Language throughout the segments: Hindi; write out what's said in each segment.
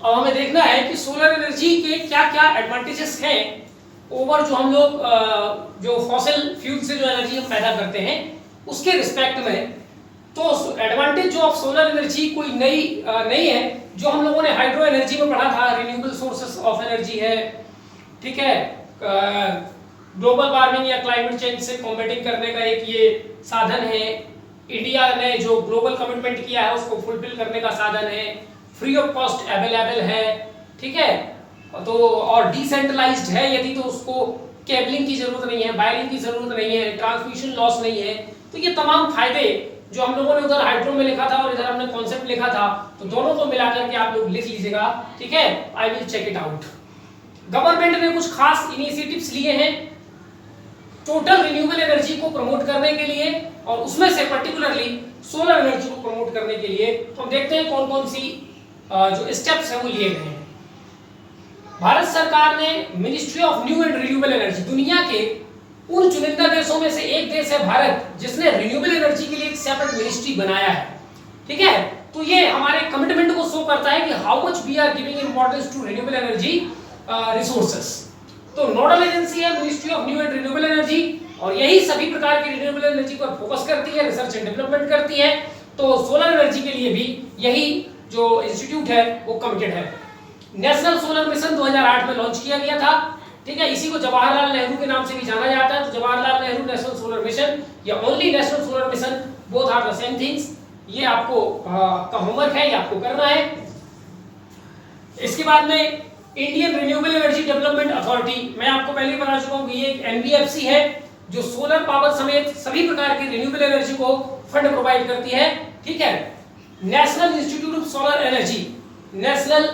अब हमें देखना है कि सोलर एनर्जी के क्या क्या एडवांटेजेस हैं ओवर जो हम लोग जो फॉसिल फ्यूल से जो एनर्जी हम पैदा करते हैं उसके रिस्पेक्ट में। तो एडवांटेज जो ऑफ सोलर एनर्जी कोई नई नहीं है, जो हम लोगों ने हाइड्रो एनर्जी में पढ़ा था, रिन्यूएबल सोर्सेस ऑफ एनर्जी है, ठीक है, ग्लोबल वार्मिंग या क्लाइमेट चेंज से कॉम्बेटिंग करने का एक ये साधन है, इंडिया ने जो ग्लोबल कमिटमेंट किया है उसको फुलफिल करने का साधन है, फ्री ऑफ कॉस्ट अवेलेबल है, ठीक है, तो और डिसेंट्रलाइज्ड है, यदि तो उसको केबलिंग की जरूरत नहीं है, वायरिंग की जरूरत नहीं है, ट्रांसमिशन लॉस नहीं है। तो ये तमाम फायदे जो हम लोगों ने उधर हाइड्रो में लिखा था और इधर हमने कॉन्सेप्ट लिखा था, तो दोनों को मिलाकर के आप लोग लिख लीजिएगा, ठीक है। I will check it out. Government ने कुछ खास इनिशिएटिव्स लिए हैं टोटल रिन्यूएबल एनर्जी को प्रमोट करने के लिए, और उसमें से पर्टिकुलरली सोलर एनर्जी को प्रमोट करने के लिए। तो हम देखते हैं कौन कौन सी जो स्टेप्स हैं वो लिए गए हैं। भारत सरकार ने ministry of new and renewable energy, दुनिया के उन चुनिंदा देशों में से एक देश है भारत, जिसने रिन्यूएबल एनर्जी के लिए एक सेपरेट मिनिस्ट्री बनाया है, ठीक है। तो ये हमारे कमिटमेंट को शो करता है कि how much we are giving importance to renewable energy resources. तो नोडल एजेंसी है ministry of new and renewable energy, और यही सभी प्रकार की रिन्यूएबल एनर्जी पर फोकस करती है, रिसर्च एंड डेवलपमेंट करती है। तो सोलर एनर्जी के लिए भी यही जो इंस्टीट्यूट है वो कमिटेड है। नेशनल सोलर मिशन 2008 में लॉन्च किया गया था, ठीक है। इसी को जवाहरलाल नेहरू के नाम से भी जाना जाता है। तो Jawaharlal Nehru national solar mission या only national solar mission, both are the same things. ये आपको का होमवर्क है, ये आपको करना है। इसके बाद में Indian renewable energy development authority, मैं आपको पहले बता चुका हूं कि ये एक एनबीएफसी है जो सोलर पावर समेत सभी प्रकार की रिन्यूएबल एनर्जी को फंड प्रोवाइड करती है, ठीक है। National institute of solar energy, national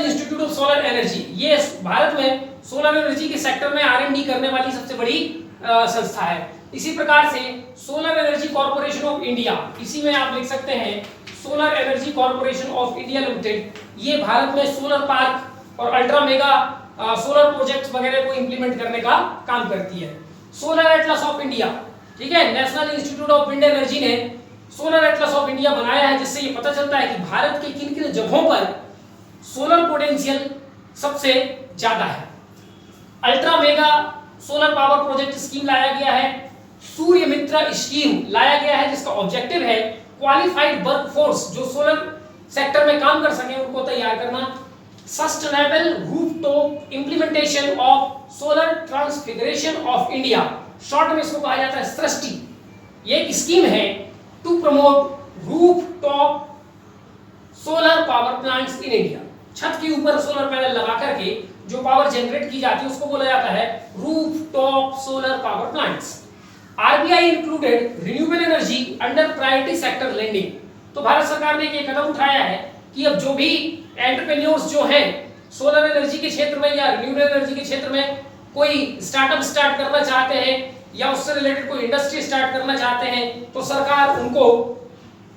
institute of solar energy, ये भारत में सोलर एनर्जी के सेक्टर में आर&डी करने वाली सबसे बड़ी संस्था है। इसी प्रकार से solar energy corporation of India, इसी में आप लिख सकते हैं solar energy corporation of India limited, ये भारत में सोलर पार्क और अल्ट्रा मेगा सोलर प्रोजेक्ट्स वगैरह को इंप्लीमेंट करने का काम करती है। सोलर एटलस ऑफ इंडिया, ठीक है, national institute of wind energy ने सोलर एटलस ऑफ इंडिया बनाया है, जिससे ये पता चलता है कि भारत के किन किन जगहों पर सोलर पोटेंशियल सबसे ज्यादा है। Ultra mega solar power project scheme लाया गया है। सूर्य मित्र स्कीम लाया गया है, जिसका ऑब्जेक्टिव है क्वालिफाइड वर्कफोर्स जो सोलर सेक्टर में काम कर सके उनको तैयार करना। Sustainable rooftop implementation of solar transfiguration of India, short में इसको कहा जाता है सृष्टि। ये एक स्कीम है to promote rooftop solar power plants in India. छत के ऊपर सोलर पैनल लगा करके जो पावर जनरेट की जाती है उसको बोला जाता है rooftop solar power plants. RBI included renewable energy under priority sector lending. तो भारत सरकार ने एक कदम उठाया है कि अब जो भी एंटरप्रेन्योर्स जो हैं सोलर एनर्जी के क्षेत्र में या रिन्यूएबल एनर्जी के क्षेत्र में कोई स्टार्टअप स्टार्ट करना चाहते हैं या उससे रिलेटेड कोई इंडस्ट्री स्टार्ट करना चाहते हैं, तो सरकार उनको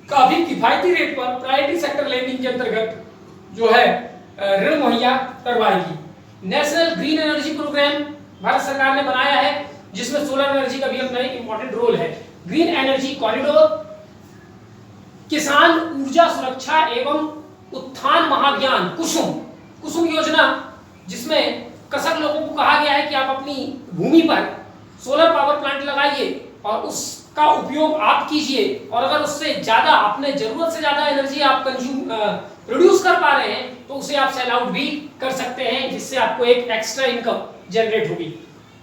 काफी किफायती रेट पर प्रायोरिटी सेक्टर लेंडिंग के अंतर्गत जो है ऋण मुहैया करवाएगी। National green energy programme Bharat सरकार ने बनाया है, जिसमें सोलर एनर्जी का भी अपना एक इंपॉर्टेंट रोल है। ग्रीन एनर्जी कॉरिडोर, किसान ऊर्जा सुरक्षा एवं उत्थान महाभियान कुसुम योजना, जिसमें कसक लोगों को कहा गया है कि आप अपनी भूमि पर सोलर पावर प्लांट लगाइए और उसका उपयोग आप कीजिए, और अगर उससे ज्यादा अपने जरूरत से ज्यादा एनर्जी आप प्रोड्यूस कर पा रहे हैं तो उसे आप सेल आउट भी कर सकते हैं, जिससे आपको एक एक्स्ट्रा इनकम जनरेट होगी।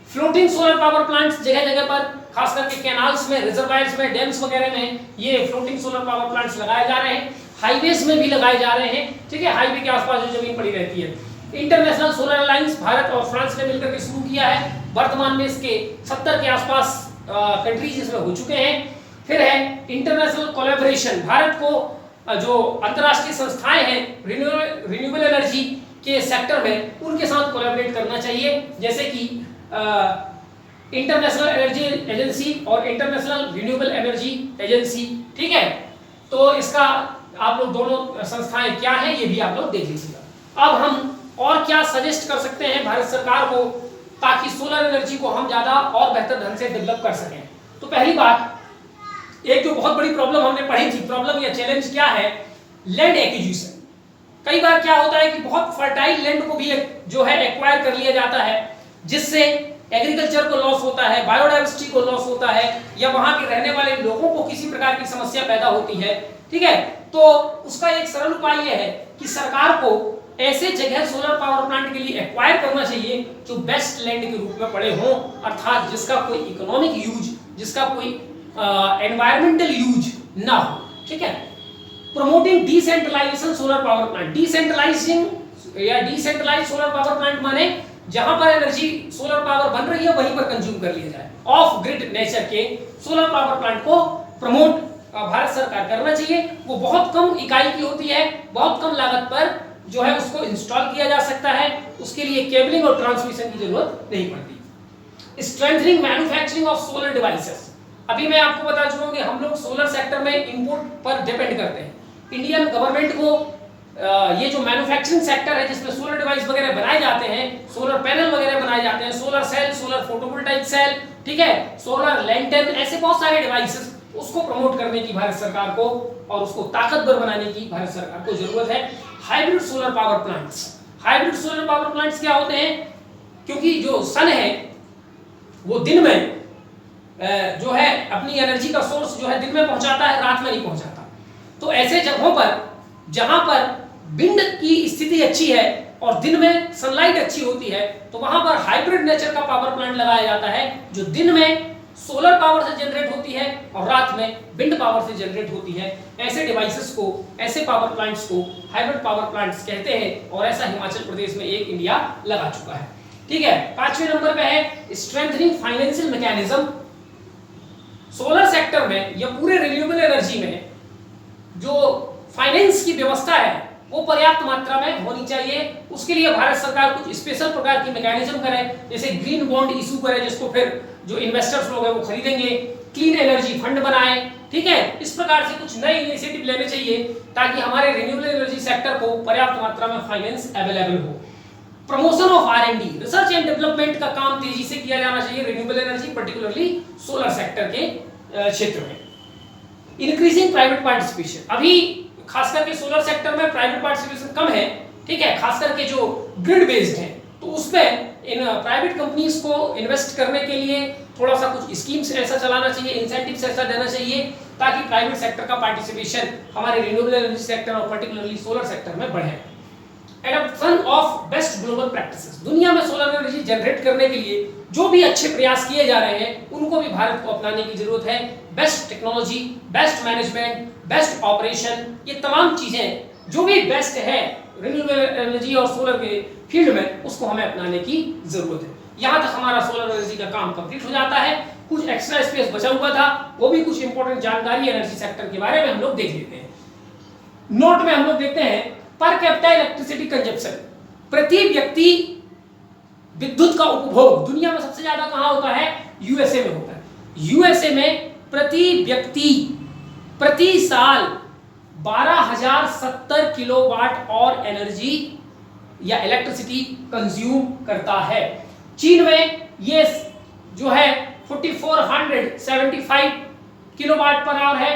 फ्लोटिंग सोलर पावर प्लांट्स जगह जगह पर, खास करके कैनाल्स में, रिजर्वायर्स में, डैम्स वगैरह में ये फ्लोटिंग सोलर पावर प्लांट्स लगाए जा रहे हैं। हाईवेज में भी लगाए जा रहे हैं, ठीक है, हाईवे के आसपास जो जमीन पड़ी रहती है। इंटरनेशनल सोलर अलायंस भारत और फ्रांस ने मिलकर के शुरू किया है। वर्तमान में इसके 70 के आसपास कंट्रीज इसमें हो चुके हैं। फिर है इंटरनेशनल कोलैबोरेशन, भारत को जो अंतर्राष्ट्रीय संस्थाएं हैं रिन्यूएबल एनर्जी के सेक्टर में उनके साथ कोलैबोरेट करना चाहिए, जैसे कि इंटरनेशनल एनर्जी एजेंसी और इंटरनेशनल रिन्यूएबल एनर्जी एजेंसी, ठीक है। तो इसका आप लोग दोनों संस्थाएं क्या हैं ये भी आप लोग देख लीजिएगा। अब हम और क्या सजेस्ट कर सकते हैं भारत सरकार को ताकि सोलर एनर्जी को हम ज्यादा और बेहतर ढंग से डेवलप कर सकें। तो पहली बात, एक जो बहुत बड़ी प्रॉब्लम हमने पढ़ी थी, प्रॉब्लम या चैलेंज क्या है लैंड एक्विजिशन। कई बार क्या होता है कि बहुत फर्टाइल लैंड को भी जो है एक्वायर कर लिया जाता है, जिससे एग्रीकल्चर को लॉस होता है, बायोडाइवर्सिटी को लॉस होता है, या वहां के रहने वाले लोगों को किसी प्रकार की समस्या पैदा होती है। ठीक है, तो उसका एक सरल उपाय यह है कि सरकार को ऐसे जगह सोलर पावर प्लांट के लिए एक्वायर करना चाहिए जो बेस्ट लैंड के रूप में पड़े हों, अर्थात जिसका कोई इकोनॉमिक यूज, जिसका कोई एनवायरमेंटल यूज ना हो। ठीक है, promoting decentralisation solar power plant. Decentralising या डिसेंट्रलाइज सोलर पावर प्लांट माने जहां पर एनर्जी सोलर पावर बन रही है वहीं पर कंज्यूम कर लिया जाए। ऑफ ग्रिड नेचर के सोलर पावर प्लांट को प्रमोट भारत सरकार करना चाहिए। वो बहुत कम इकाई की होती है, बहुत कम लागत पर जो है उसको इंस्टॉल किया जा सकता है, उसके लिए केबलिंग और ट्रांसमिशन की जरूरत नहीं पड़ती। Strengthening manufacturing of solar devices. अभी मैं आपको बता चुका हूं कि हम लोग सोलर सेक्टर में इंपोर्ट पर डिपेंड करते हैं। इंडियन गवर्नमेंट को ये जो मैन्युफैक्चरिंग सेक्टर है जिसमें सोलर डिवाइस वगैरह बनाए जाते हैं, सोलर पैनल वगैरह बनाए जाते हैं, solar cell, solar photovoltaic cell, ठीक है, सोलर लैंटर्न, ऐसे बहुत सारे डिवाइसेस, उसको प्रमोट करने की भारत सरकार को और उसको ताकतवर बनाने की भारत सरकार को जरूरत है। Hybrid solar power plants. Hybrid solar power plants क्या होते हैं? क्योंकि जो सन है वो दिन में जो है अपनी एनर्जी का सोर्स जो है दिन में पहुंचाता है, रात में नहीं पहुंचाता। तो ऐसे जगहों पर जहां पर विंड की स्थिति अच्छी है और दिन में सनलाइट अच्छी होती है, तो वहां पर हाइब्रिड नेचर का पावर प्लांट लगाया जाता है जो दिन में सोलर पावर से जनरेट होती है और रात में विंड पावर से जनरेट होती है। ऐसे डिवाइसेस को, ऐसे पावर प्लांट्स को हाइब्रिड पावर प्लांट्स कहते हैं और ऐसा हिमाचल प्रदेश में एक इंडिया लगा चुका है। ठीक है, 5वें नंबर पे है strengthening financial mechanism. Solar sector में या पूरे रिन्यूएबल एनर्जी में जो फाइनेंस की व्यवस्था है वो पर्याप्त मात्रा में होनी चाहिए। उसके लिए भारत सरकार कुछ स्पेशल प्रकार की मैकेनिज्म करे, जैसे ग्रीन बॉन्ड इशू करे जिसको फिर जो इन्वेस्टर्स लोग हैं वो खरीदेंगे, क्लीन एनर्जी फंड बनाए। ठीक है, इस प्रकार से कुछ नए इनिशिएटिव लेने चाहिए ताकि हमारे रिन्यूएबल एनर्जी सेक्टर को पर्याप्त मात्रा में फाइनेंस अवेलेबल हो। Promotion of R&D, research and development का काम तेजी से किया जाना चाहिए renewable energy, particularly solar sector के क्षेत्र में। Increasing private participation. अभी खास करके सोलर सेक्टर में प्राइवेट पार्टिसिपेशन कम है। ठीक है, खास करके जो ग्रिड बेस्ड है, तो उसमें इन प्राइवेट कंपनीज को इन्वेस्ट करने के लिए थोड़ा सा कुछ स्कीम्स ऐसा चलाना चाहिए, इंसेंटिव्स ऐसा देना चाहिए ताकि प्राइवेट सेक्टर का पार्टिसिपेशन हमारे रिन्यूएबल एनर्जी सेक्टर और पर्टिकुलरली सोलर सेक्टर में बढ़े। Adoption of best global practices. दुनिया में सोलर एनर्जी जनरेट करने के लिए जो भी अच्छे प्रयास किए जा रहे हैं उनको भी भारत को अपनाने की जरूरत है। Best technology, best management, best operation, ये तमाम चीजें जो भी बेस्ट है रिन्यूएबल एनर्जी और सोलर के फील्ड में, उसको हमें अपनाने की जरूरत है। यहां तक हमारा सोलर एनर्जी का काम कंप्लीट हो जाता है। कुछ एक्स्ट्रा स्पेस बचा हुआ था, वो भी कुछ इंपॉर्टेंट जानकारी एनर्जी सेक्टर के बारे में हम लोग देख लेते हैं। नोट में हम लोग देखते हैं पर कैपिटा इलेक्ट्रिसिटी कंजप्शन, प्रति व्यक्ति विद्युत का उपभोग दुनिया में सबसे ज्यादा कहां होता है? यूएसए में होता है। यूएसए में प्रति व्यक्ति प्रति साल 12,070 किलोवाट और एनर्जी या इलेक्ट्रिसिटी कंज्यूम करता है। चीन में ये जो है 4475 किलोवाट पर आवर है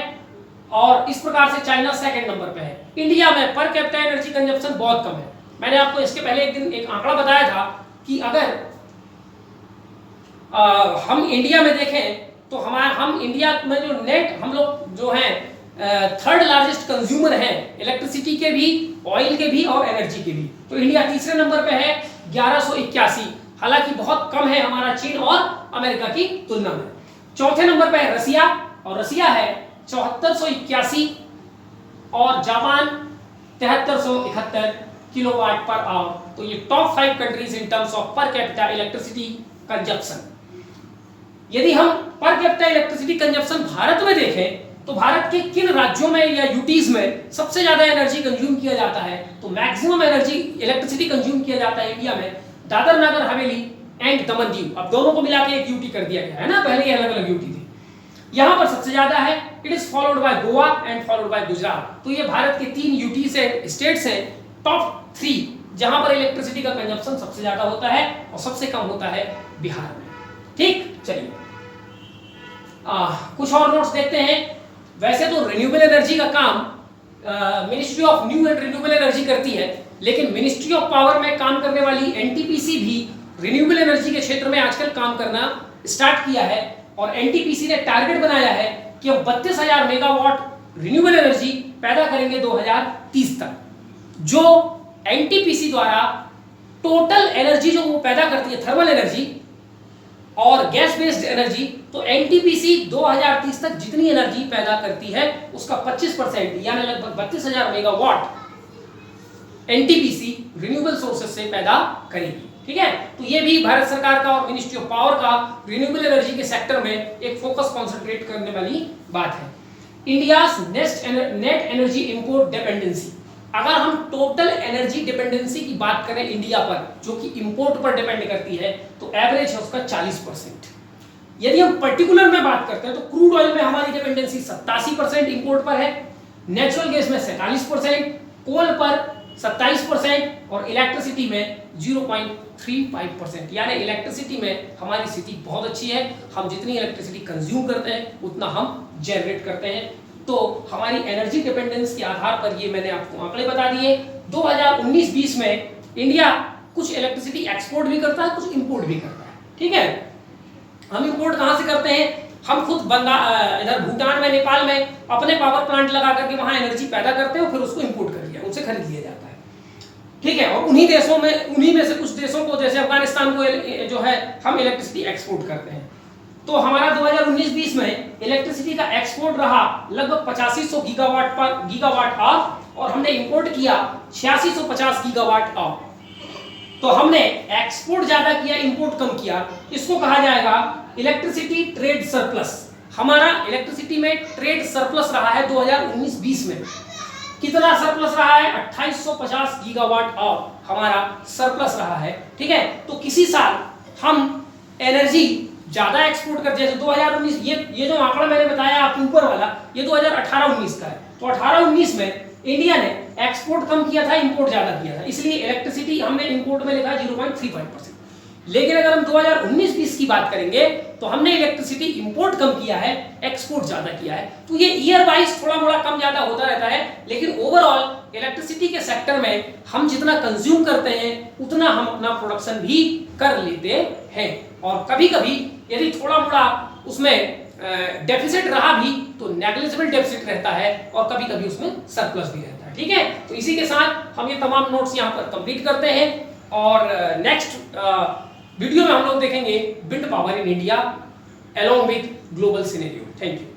और इस प्रकार से चाइना सेकंड नंबर पे है। इंडिया में पर कैपिटा एनर्जी कंजप्शन बहुत कम है। मैंने आपको इसके पहले एक दिन एक आंकड़ा बताया था कि अगर हम इंडिया में देखें तो हम इंडिया में जो नेट हम लोग जो हैं थर्ड लार्जेस्ट कंज्यूमर हैं इलेक्ट्रिसिटी के भी, ऑयल के भी और एनर्जी के भी। तो इंडिया तीसरे नंबर पे है 1181, हालांकि बहुत कम है हमारा चीन और अमेरिका की तुलना में। चौथे नंबर पे है रसिया और रसिया है 7481 और जापान 7371 किलोवाट पर आवर। तो ये top 5 countries in terms of per capita electricity consumption. यदि हम per capita electricity consumption Bharat में देखें तो भारत के किन राज्यों में या यूटीज में सबसे ज्यादा एनर्जी कंज्यूम किया जाता है? तो मैक्सिमम एनर्जी इलेक्ट्रिसिटी कंज्यूम किया जाता है इंडिया में दादर नगर हवेली एंड दमन दीव। अब दोनों को मिला के एक यूटी कर दिया गया है ना, पहले ये अलग अलग यूटी थी। यहां पर सबसे ज्यादा है। It is followed by Goa and followed by Gujarat. तो ये भारत के 3 यूटी से स्टेट्स हैं, टॉप 3 जहां पर इलेक्ट्रिसिटी का कंजप्शन सबसे ज्यादा होता है और सबसे कम होता है बिहार में। ठीक, चलिए कुछ और नोट्स देखते हैं। वैसे तो रिन्यूएबल एनर्जी का काम ministry of new and renewable energy करती है, लेकिन मिनिस्ट्री ऑफ पावर में काम करने वाली एनटीपीसी भी रिन्यूएबल एनर्जी के क्षेत्र में आजकल काम करना स्टार्ट किया है। और एनटीपीसी ने टारगेट बनाया है कि वो 32,000 मेगावाट रिन्यूएबल एनर्जी पैदा करेंगे 2030 तक। जो एनटीपीसी द्वारा टोटल एनर्जी जो वो पैदा करती है, थर्मल एनर्जी और गैस बेस्ड एनर्जी, तो एनटीपीसी 2030 तक जितनी एनर्जी पैदा करती है उसका 25% यानी लगभग 32,000 मेगावाट एनटीपीसी रिन्यूएबल सोर्सेज से पैदा करेगी। ठीक है, तो ये भी भारत सरकार का और मिनिस्ट्री ऑफ पावर का रिन्यूएबल एनर्जी के सेक्टर में एक फोकस कॉन्सेंट्रेट करने वाली बात है। India's net energy import dependency, अगर हम टोटल एनर्जी डिपेंडेंसी की बात करें इंडिया पर, जो कि इंपोर्ट पर डिपेंड करती है, तो एवरेज है उसका 40%। यदि हम पर्टिकुलर में बात करते हैं तो क्रूड ऑयल में हमारी डिपेंडेंसी 87% इंपोर्ट पर है, नेचुरल गैस में 47%, कोल पर 27% और इलेक्ट्रिसिटी में 0.35%। यानी इलेक्ट्रिसिटी में हमारी स्थिति बहुत अच्छी है। हम जितनी इलेक्ट्रिसिटी कंज्यूम करते हैं उतना हम जनरेट करते हैं। तो हमारी एनर्जी डिपेंडेंस के आधार पर ये मैंने आपको आंकड़े बता दिए। 2019-20 में इंडिया कुछ इलेक्ट्रिसिटी एक्सपोर्ट भी करता है, कुछ इंपोर्ट भी करता है। ठीक है, हम इंपोर्ट कहां से करते हैं? हम खुद इधर भूटान में, नेपाल में अपने पावर प्लांट लगा करके वहां एनर्जी पैदा करते हैं और फिर उसको इंपोर्ट कर लिया, उनसे खरीद लिया जाता है। ठीक है, और उन्हीं में से कुछ देशों को, जैसे अफगानिस्तान को जो है हम इलेक्ट्रिसिटी एक्सपोर्ट करते हैं। तो हमारा 2019-20 में इलेक्ट्रिसिटी का एक्सपोर्ट रहा लगभग 8500 गीगावाट आवर और हमने इंपोर्ट किया 8650 गीगावाट आवर। तो हमने एक्सपोर्ट ज्यादा किया, इंपोर्ट कम किया। इसको कहा जाएगा इलेक्ट्रिसिटी ट्रेड सरप्लस। हमारा इलेक्ट्रिसिटी में ट्रेड सरप्लस रहा है 2019-20 में। कितना सरप्लस रहा है? 2850 गीगावाट आवर हमारा सरप्लस रहा है। ठीक है, तो किसी साल हम एनर्जी ज्यादा एक्सपोर्ट करते हैं। 2019 ये जो आंकड़ा मैंने बताया आपको ऊपर वाला, ये 2018-19 का है। तो 18-19 में इंडिया ने एक्सपोर्ट कम किया था, इंपोर्ट ज्यादा किया था, इसलिए इलेक्ट्रिसिटी हमने इंपोर्ट में लिखा 0.35%। लेकिन अगर हम 2019-20 की बात करेंगे तो हमने इलेक्ट्रिसिटी इंपोर्ट कम किया है, एक्सपोर्ट ज्यादा किया है। तो ये ईयर वाइज थोड़ा मोड़ा कम ज्यादा होता रहता है, लेकिन ओवरऑल इलेक्ट्रिसिटी के सेक्टर में हम जितना कंज्यूम करते हैं उतना हम अपना प्रोडक्शन भी कर लेते हैं। और कभी कभी यदि थोड़ा मोड़ा उसमें डेफिसिट रहा भी तो नेग्लिजिबल डेफिसिट रहता है और कभी कभी उसमें सरप्लस भी रहता है। ठीक है, तो इसी के साथ हम ये तमाम नोट्स यहाँ पर कंप्लीट करते हैं और नेक्स्ट वीडियो में हम लोग देखेंगे wind power in India along with global scenario. Thank you.